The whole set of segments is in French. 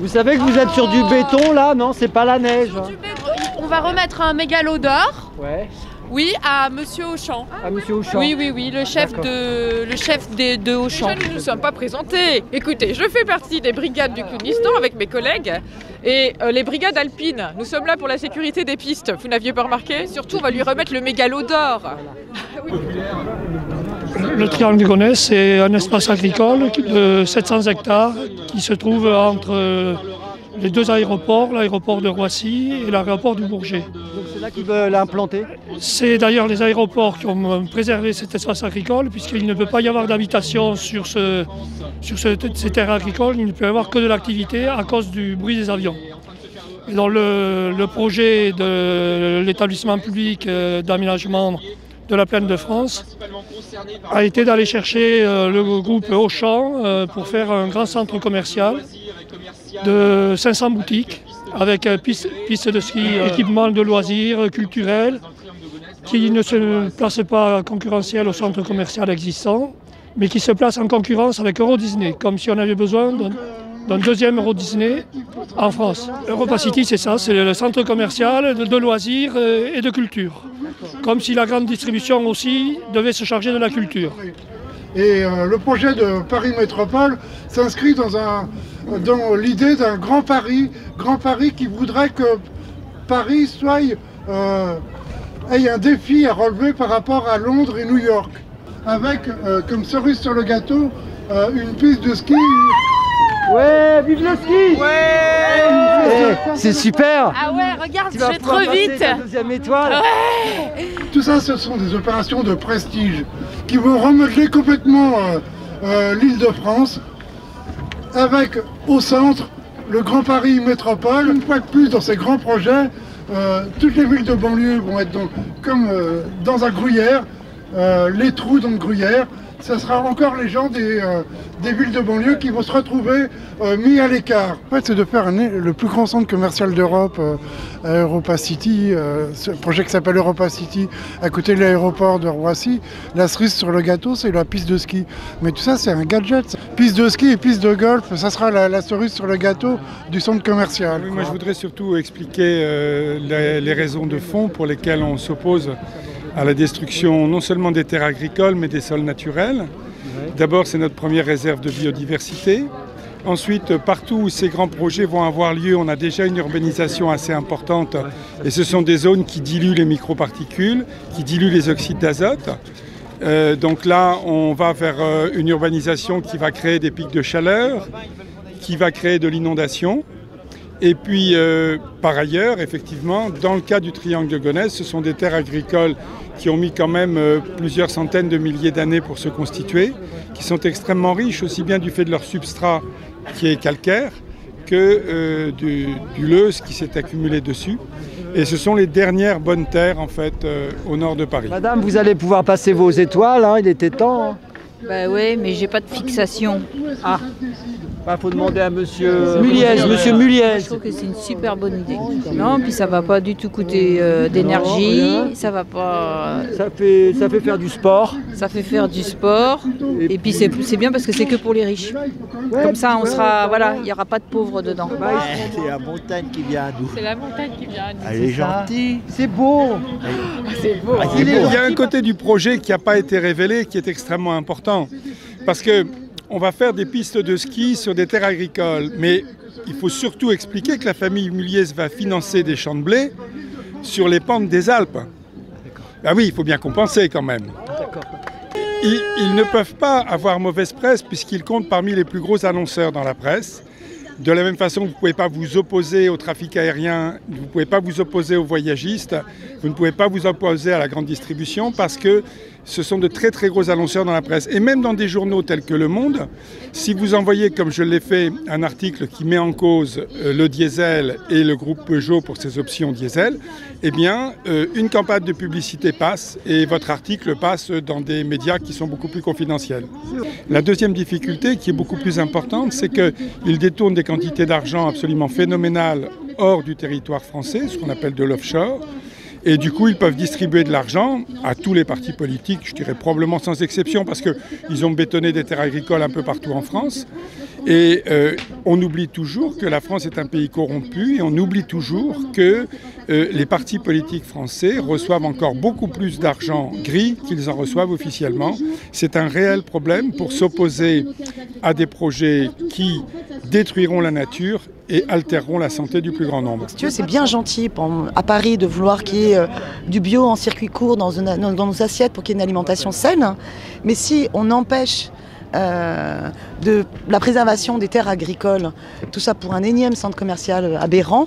Vous savez que vous êtes sur du béton là, non? C'est pas la neige. Sur du béton. On va remettre un mégalo d'or. Ouais. Oui, à Monsieur Auchan. À Monsieur Auchan. Oui, oui, oui, le chef de Auchan. Déjà, nous ne sommes pas présentés. Écoutez, je fais partie des brigades du Kurdistan avec mes collègues et les brigades alpines. Nous sommes là pour la sécurité des pistes. Vous n'aviez pas remarqué? Surtout, on va lui remettre le mégalo d'or. Le triangle de Gonesse, c'est un espace agricole de 700 hectares qui se trouve entre les deux aéroports, l'aéroport de Roissy et l'aéroport du Bourget. Donc c'est là qu'ils veulent l'implanter? C'est d'ailleurs les aéroports qui ont préservé cet espace agricole, puisqu'il ne peut pas y avoir d'habitation sur ces terres agricoles, il ne peut y avoir que de l'activité à cause du bruit des avions. Et dans le projet de l'établissement public d'aménagement de la Plaine de France a été d'aller chercher le groupe Auchan pour faire un grand centre commercial de 500 boutiques avec pistes de ski, équipements de loisirs, culturels, qui ne se placent pas concurrentiels au centre commercial existant, mais qui se placent en concurrence avec Euro Disney, comme si on avait besoin d'un deuxième Euro Disney en France. Europa City, c'est ça, c'est le centre commercial de loisirs et de culture. Comme si la grande distribution aussi devait se charger de la culture. Et le projet de Paris Métropole s'inscrit dans l'idée d'un grand Paris qui voudrait que Paris ait un défi à relever par rapport à Londres et New York, avec comme cerise sur le gâteau une piste de ski. Ouais, vive le ski! Ouais! C'est super! Ah ouais, regarde, Tu je vas vais pouvoir trop passer vite! ta deuxième étoile. Ouais! Tout ça, ce sont des opérations de prestige qui vont remodeler complètement l'Île-de-France, avec au centre le Grand Paris Métropole. Une fois de plus, dans ces grands projets, toutes les villes de banlieue vont être comme dans un gruyère, les trous dans le gruyère. Ce sera encore les gens des villes de banlieue qui vont se retrouver mis à l'écart. En fait, c'est de faire le plus grand centre commercial d'Europe à Europa City, ce projet qui s'appelle Europa City, à côté de l'aéroport de Roissy. La cerise sur le gâteau, c'est la piste de ski. Mais tout ça, c'est un gadget. Piste de ski et piste de golf, ça sera la cerise sur le gâteau du centre commercial. Oui, moi, je voudrais surtout expliquer les raisons de fond pour lesquelles on s'oppose à la destruction non seulement des terres agricoles mais des sols naturels. D'abord, c'est notre première réserve de biodiversité. Ensuite, partout où ces grands projets vont avoir lieu, on a déjà une urbanisation assez importante et ce sont des zones qui diluent les microparticules, qui diluent les oxydes d'azote. Donc là, on va vers une urbanisation qui va créer des pics de chaleur, qui va créer de l'inondation. Et puis, par ailleurs, effectivement, dans le cas du triangle de Gonesse, ce sont des terres agricoles qui ont mis quand même plusieurs centaines de milliers d'années pour se constituer, qui sont extrêmement riches, aussi bien du fait de leur substrat qui est calcaire, que du lœss qui s'est accumulé dessus. Et ce sont les dernières bonnes terres, en fait, au nord de Paris. Madame, vous allez pouvoir passer vos étoiles, hein, il était temps. Hein. Bah ouais, mais j'ai pas de fixation. Ah, faut demander à monsieur Muliez. Monsieur Muliez. Je trouve que c'est une super bonne idée. Non, puis ça va pas du tout coûter d'énergie. Ça va pas. Ça fait faire du sport. Ça fait faire du sport. Et puis c'est bien parce que c'est que pour les riches. Comme ça, on sera, voilà, il y aura pas de pauvres dedans. C'est la montagne qui vient à nous. C'est la montagne qui vient à nous. Elle est gentille. C'est beau. C'est beau. Il y a un côté du projet qui n'a pas été révélé qui est extrêmement important. Parce que on va faire des pistes de ski sur des terres agricoles, mais il faut surtout expliquer que la famille Muliez va financer des champs de blé sur les pentes des Alpes. Ah oui, il faut bien compenser quand même. Ils ne peuvent pas avoir mauvaise presse puisqu'ils comptent parmi les plus gros annonceurs dans la presse. De la même façon, vous ne pouvez pas vous opposer au trafic aérien, vous ne pouvez pas vous opposer aux voyagistes, vous ne pouvez pas vous opposer à la grande distribution parce que ce sont de très très gros annonceurs dans la presse. Et même dans des journaux tels que Le Monde, si vous envoyez, comme je l'ai fait, un article qui met en cause le diesel et le groupe Peugeot pour ses options diesel, eh bien, une campagne de publicité passe et votre article passe dans des médias qui sont beaucoup plus confidentiels. La deuxième difficulté, qui est beaucoup plus importante, c'est qu'ils détournent des quantités d'argent absolument phénoménales hors du territoire français, ce qu'on appelle de l'offshore. Et du coup, ils peuvent distribuer de l'argent à tous les partis politiques, je dirais probablement sans exception, parce qu'ils ont bétonné des terres agricoles un peu partout en France. Et on oublie toujours que la France est un pays corrompu et on oublie toujours que les partis politiques français reçoivent encore beaucoup plus d'argent gris qu'ils en reçoivent officiellement. C'est un réel problème pour s'opposer à des projets qui détruiront la nature et altéreront la santé du plus grand nombre. Si tu veux, c'est bien gentil à Paris de vouloir qu'il y ait du bio en circuit court dans nos assiettes pour qu'il y ait une alimentation saine. Mais si on empêche de la préservation des terres agricoles, tout ça pour un énième centre commercial aberrant,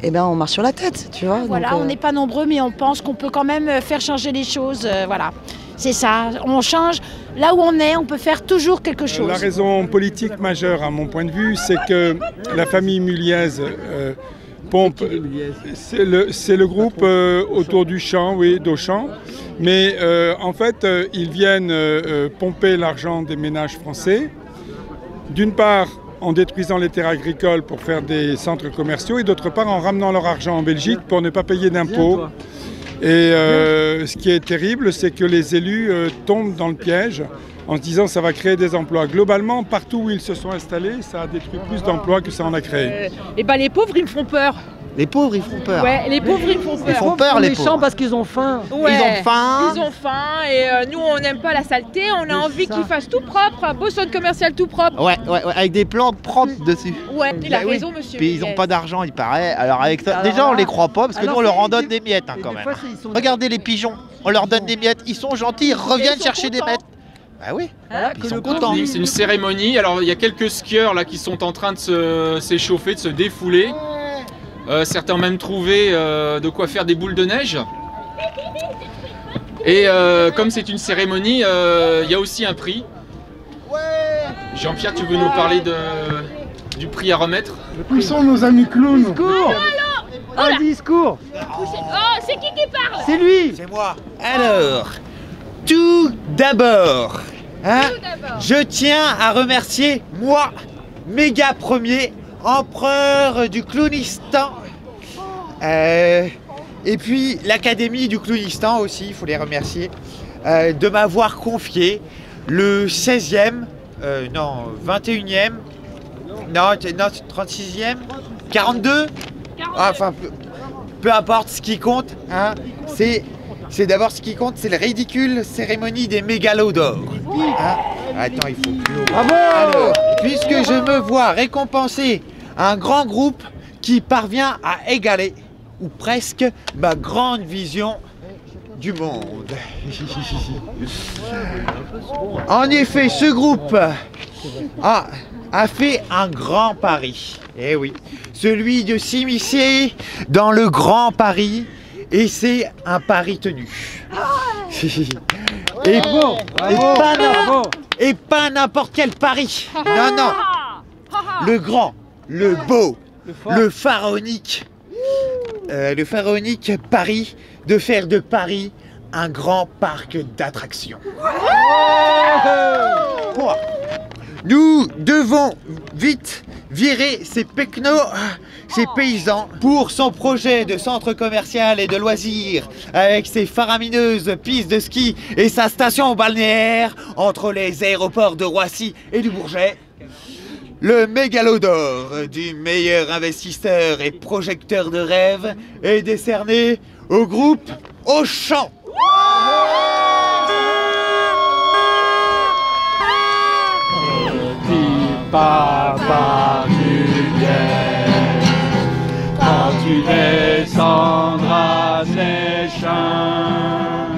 eh ben on marche sur la tête, tu vois. Voilà, donc, on n'est pas nombreux, mais on pense qu'on peut quand même faire changer les choses. Voilà, c'est ça. On change. Là où on est, on peut faire toujours quelque chose. La raison politique majeure, à mon point de vue, c'est que la famille Muliez pompe. C'est le groupe autour du champ, oui, d'Auchan. Mais en fait, ils viennent pomper l'argent des ménages français. D'une part, en détruisant les terres agricoles pour faire des centres commerciaux et d'autre part en ramenant leur argent en Belgique pour ne pas payer d'impôts. Et ce qui est terrible, c'est que les élus tombent dans le piège en se disant que ça va créer des emplois. Globalement, partout où ils se sont installés, ça a détruit plus d'emplois que ça en a créé. Et ben les pauvres, ils me font peur. Les pauvres, ils font peur. Ouais, les pauvres, ils font peur. Ils font peur, les pauvres. parce qu'ils ont faim. Ouais, ils ont faim. Ils ont faim et nous, on n'aime pas la saleté. On a envie qu'ils fassent tout propre, un beau centre commercial tout propre. Ouais, avec des plantes propres dessus. Ouais, il a Bah oui. raison, monsieur. Puis ils n'ont pas d'argent, il paraît. Alors avec ça, déjà on les croit pas parce que nous on leur en donne des miettes quand même. Regardez les pigeons, on leur donne des miettes, ils sont gentils, ils reviennent chercher des miettes. Bah oui, ils sont contents. C'est une cérémonie. Alors il y a quelques skieurs là qui sont en train de s'échauffer, de se défouler. Certains ont même trouvé de quoi faire des boules de neige. Et comme c'est une cérémonie, il y a aussi un prix. Jean-Pierre, tu veux nous parler du prix à remettre? Où sont nos amis clowns? Un discours. Oh, c'est qui parle? C'est lui. C'est moi. Alors, tout d'abord, je tiens à remercier moi, méga premier, empereur du clownistan. Et puis l'Académie du clownistan aussi, il faut les remercier, de m'avoir confié le 16e, non, 21e, non, 36e, 42, enfin, peu importe ce qui compte, hein, c'est d'abord ce qui compte, c'est la ridicule cérémonie des mégalos d'or. Hein. Attends, il faut plus haut. Bravo. Alors, puisque je me vois récompenser un grand groupe qui parvient à égaler, ou presque, ma grande vision du monde. En effet, ce groupe a fait un grand pari. Eh oui, celui de s'immiscer dans le grand Paris, et c'est un pari tenu. Et pas n'importe quel pari. Non, non. Le grand, le beau, le pharaonique pari de faire de Paris un grand parc d'attractions. Nous devons vite virer ces pecnos, ces paysans, pour son projet de centre commercial et de loisirs, avec ses faramineuses pistes de ski et sa station balnéaire entre les aéroports de Roissy et du Bourget. Le mégalo d'or du meilleur investisseur et projecteur de rêve est décerné au groupe Auchan. Papa Muliez, quand tu descendras ces champs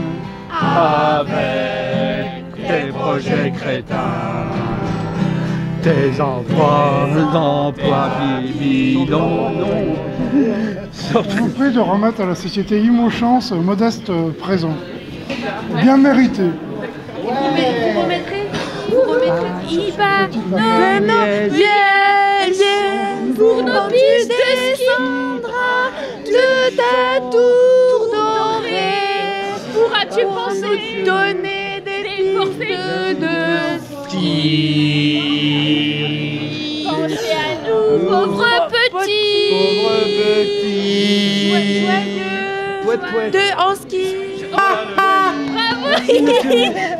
avec tes projets crétins, tes emplois bidons. Je vous prie de remettre à la société Imo-Champ ce modeste présent. Bien mérité. Vous remettrez Iba, non, viens, pour nos pistes de ski, de ta tour dorée, pourras-tu penser donner des pistes de ski? Pensez à nous, pauvres petits, Pauvres petits, en ski. Bravo.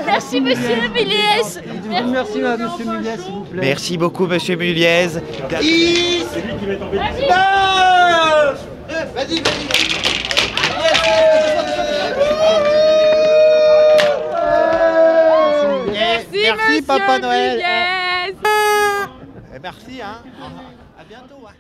Merci monsieur Méliès. Merci monsieur Méliès, s'il vous plaît. Merci beaucoup monsieur Méliès. Vas-y. Merci Papa Noël. Méliès. Merci hein. À bientôt.